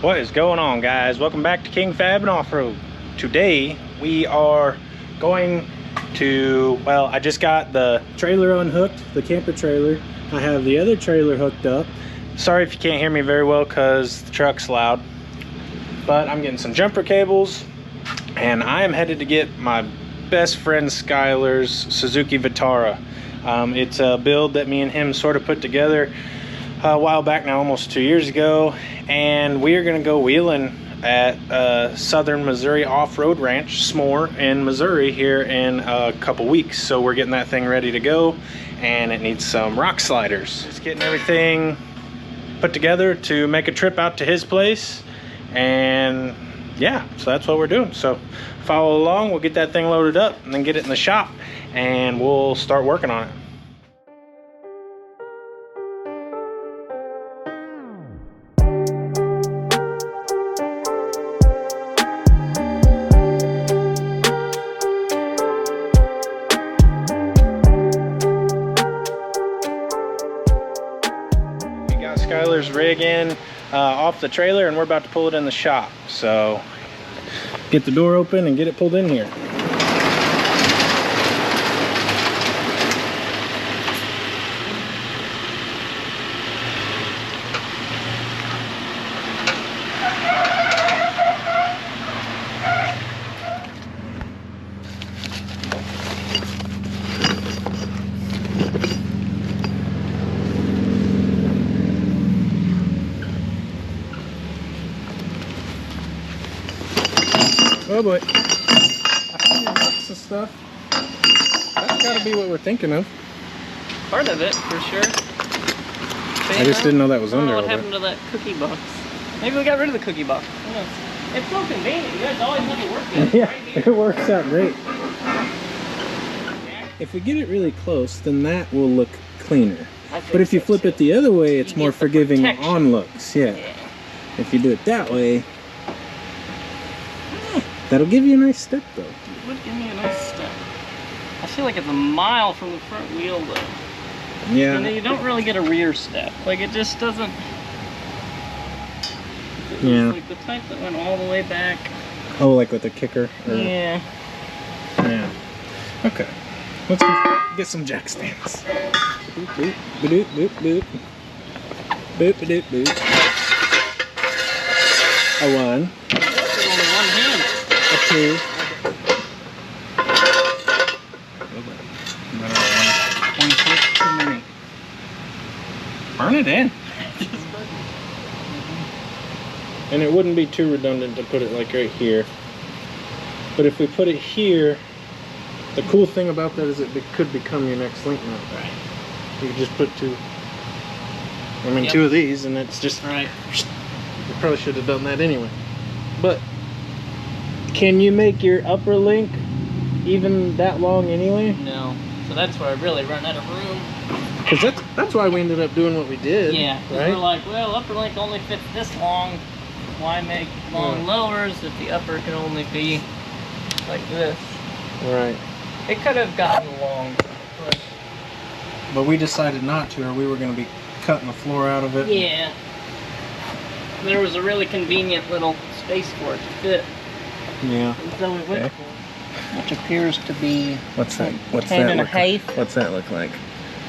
What is going on, guys? Welcome back to King Fab and Off-Road. Today we are going to, well, I just got the trailer unhooked, the camper trailer. I have the other trailer hooked up. Sorry if you can't hear me very well because the truck's loud, but I'm getting some jumper cables and I am headed to get my best friend Skylar's Suzuki Vitara. It's a build that me and him sort of put together a while back now, almost 2 years ago, and we are going to go wheeling at Southern Missouri Off-Road Ranch, S'more in Missouri, here in a couple weeks. So we're getting that thing ready to go, and it needs some rock sliders. Just getting everything put together to make a trip out to his place, and yeah, so that's what we're doing. So follow along, we'll get that thing loaded up and then get it in the shop and we'll start working on it. Skylar's rig in off the trailer and we're about to pull it in the shop, so get the door open and get it pulled in here. Oh boy. I see your hooks and stuff. That's gotta be what we're thinking of. Part of it, for sure. I just didn't know that was under. What happened to that cookie box? Maybe we got rid of the cookie box. Who knows? It's so convenient. You guys always have it working. Yeah, right here. it works out great. If we get it really close, then that will look cleaner. But if you flip it the other way, it's more forgiving on looks. Yeah. If you do it that way, that'll give you a nice step, though. It would give me a nice step. I feel like it's a mile from the front wheel, though. Yeah. And then you don't really get a rear step. Like, it just doesn't... Yeah. Like the type that went all the way back. Oh, like with the kicker? Or... Yeah. Yeah. Okay. Let's get some jack stands. Boop, boop, boop, boop, boop. Boop, boop, boop. A one. Only one hand. A two. Too many. Burn it in. And it wouldn't be too redundant to put it like right here. But if we put it here, the cool thing about that is it could become your next link mount. Right. You could just put two. I mean, two of these, and it's just right. You probably should have done that anyway. But can you make your upper link even that long anyway? No. So that's where I really run out of room. Because that's why we ended up doing what we did. Yeah. Right? We're like, well, upper link only fits this long. Why make long lowers if the upper can only be like this? Right. It could have gotten long. But we decided not to, or we were going to be cutting the floor out of it. Yeah. There was a really convenient little space for it to fit. Yeah. And so we went for it, which appears to be What's that? What's 10 that and a look like? half. What's that look like?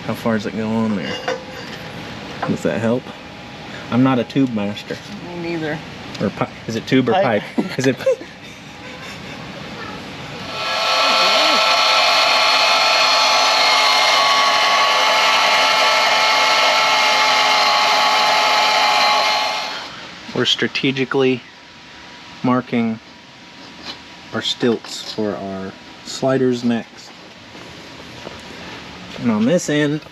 How far does it go on there? Does that help? I'm not a tube master. Me neither. Or pipe? Is it tube or pipe? Is it? We're strategically marking our stilts for our sliders next. And on this end,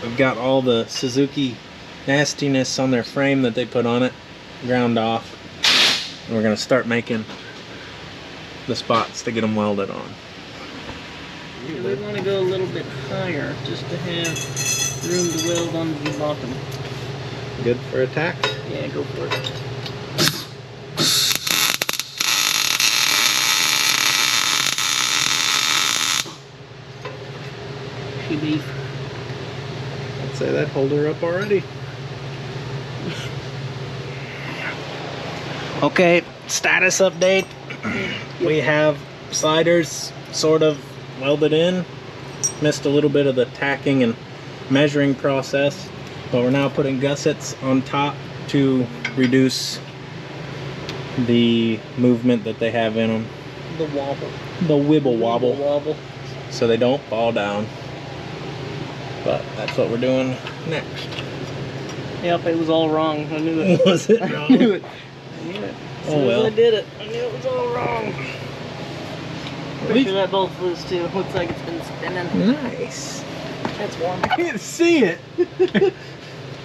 we've got all the Suzuki nastiness on their frame that they put on it, ground off. And we're going to start making the spots to get them welded on. We want to go a little bit higher just to have room to weld on the bottom. Good for attack? Yeah, go for it. Beef. I'd say that hold her up already. Okay, status update. We have sliders sort of welded in. Missed a little bit of the tacking and measuring process, but we're now putting gussets on top to reduce the movement that they have in them. The wobble. The wibble wobble. Wobble. So they don't fall down. But that's what we're doing next. Yep, it was all wrong. I knew it. Was it wrong? I knew it. I knew it. As soon as I did it, I knew it was all wrong. Pretty sure that bolt's loose too. Looks like it's been spinning. Nice. It's warm. I can't see it.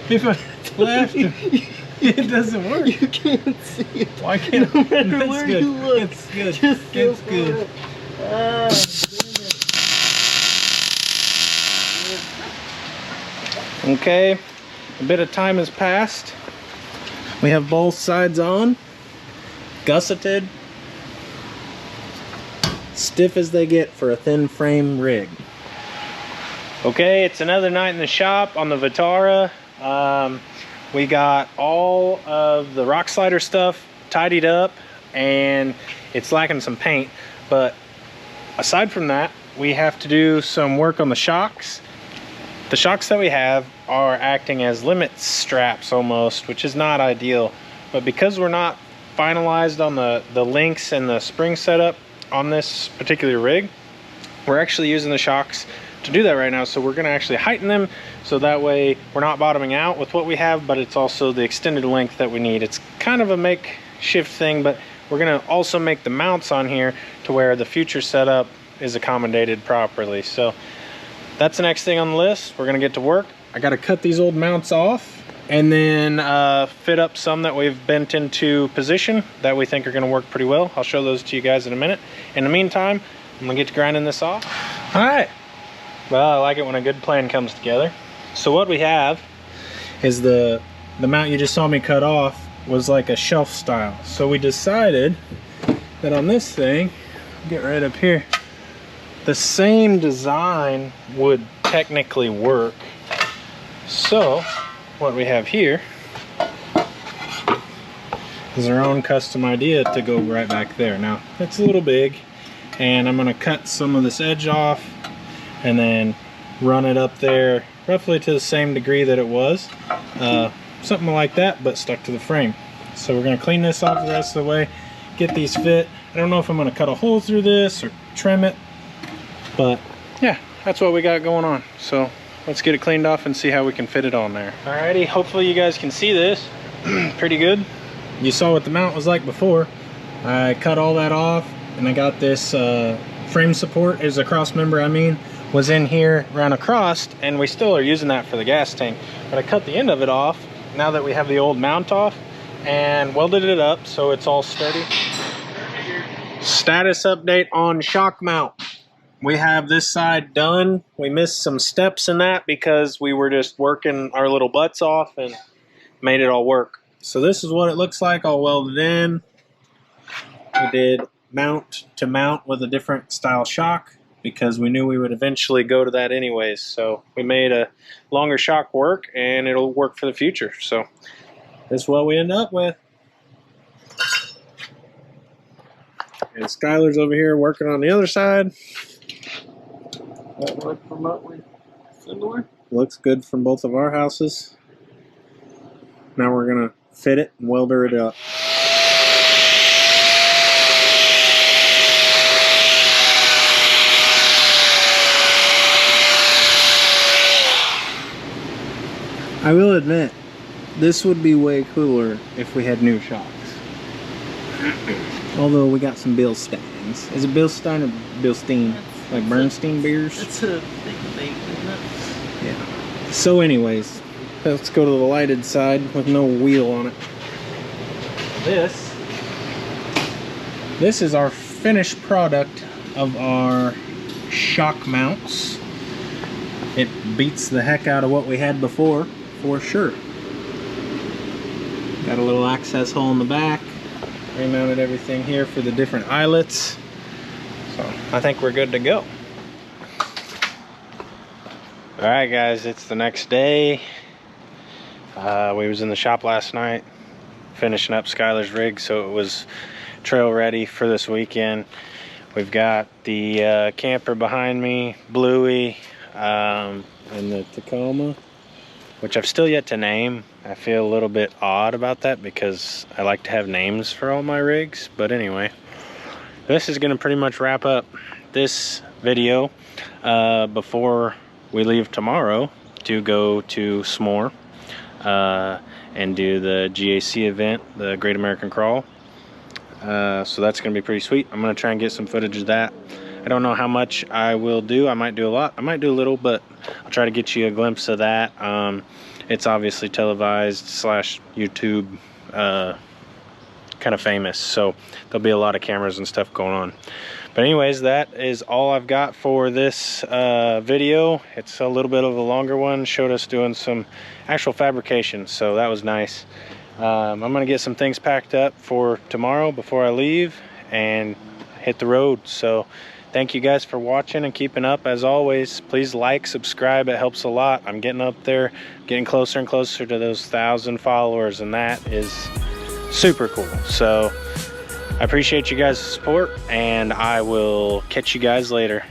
If I left, it doesn't work. You can't see it. Why can't? No matter where good. you look. It's good. Just go It's for good. it. Ah, damn it. Okay, a bit of time has passed. We have both sides on, gusseted, stiff as they get for a thin frame rig. Okay, it's another night in the shop on the Vitara. We got all of the rock slider stuff tidied up and it's lacking some paint, but aside from that, we have to do some work on the shocks. The shocks that we have are acting as limit straps almost, which is not ideal. But because we're not finalized on the links and the spring setup on this particular rig, we're actually using the shocks to do that right now. So we're gonna actually heighten them so that way we're not bottoming out with what we have, but it's also the extended length that we need. It's kind of a makeshift thing, but we're gonna also make the mounts on here to where the future setup is accommodated properly. So that's the next thing on the list. We're gonna get to work. I gotta cut these old mounts off and then fit up some that we've bent into position that we think are gonna work pretty well. I'll show those to you guys in a minute. In the meantime, I'm gonna get to grinding this off. All right. Well, I like it when a good plan comes together. So what we have is the mount you just saw me cut off was like a shelf style. So we decided that on this thing, get right up here, the same design would technically work. So what we have here is our own custom idea to go right back there. Now it's a little big and I'm gonna cut some of this edge off and then run it up there roughly to the same degree that it was. Something like that, but stuck to the frame. So we're gonna clean this off the rest of the way, get these fit. I don't know if I'm gonna cut a hole through this or trim it, but yeah, that's what we got going on. So let's get it cleaned off and see how we can fit it on there. Alrighty, hopefully you guys can see this pretty good. You saw what the mount was like before. I cut all that off and I got this frame support, is a cross member I mean, was in here ran across, and we still are using that for the gas tank. But I cut the end of it off now that we have the old mount off and welded it up so it's all steady. Status update on shock mount. We have this side done. We missed some steps in that because we were just working our little butts off and made it all work. So this is what it looks like all welded in. We did mount to mount with a different style shock because we knew we would eventually go to that anyways. So we made a longer shock work and it'll work for the future. So this is what we end up with. And Skylar's over here working on the other side. That look remotely similar. Looks good from both of our houses. Now we're gonna fit it and welder it up. I will admit, this would be way cooler if we had new shocks. Although we got some Bilsteins. Is it Bilstein or Bilstein? Like Bernstein beers? It's a big debate, isn't it? Yeah. So anyways, let's go to the lighted side with no wheel on it. This is our finished product of our shock mounts. It beats the heck out of what we had before, for sure. Got a little access hole in the back. Remounted everything here for the different eyelets. So I think we're good to go. All right, guys, it's the next day. We was in the shop last night, finishing up Skylar's rig so it was trail ready for this weekend. We've got the camper behind me, Bluey, and the Tacoma, which I've still yet to name. I feel a little bit odd about that because I like to have names for all my rigs. But anyway, this is going to pretty much wrap up this video before we leave tomorrow to go to S'more and do the GAC event, the Great American Crawl. So that's going to be pretty sweet. I'm going to try and get some footage of that. I don't know how much I will do. I might do a lot. I might do a little, but I'll try to get you a glimpse of that. It's obviously televised / YouTube kind of famous, so there'll be a lot of cameras and stuff going on. But anyways, that is all I've got for this video. It's a little bit of a longer one. Showed us doing some actual fabrication, so that was nice. I'm gonna get some things packed up for tomorrow before I leave and hit the road. So thank you guys for watching and keeping up. As always, please like, subscribe, it helps a lot. I'm getting up there, getting closer and closer to those 1,000 followers, and that is super cool. So I appreciate you guys' support, and I will catch you guys later.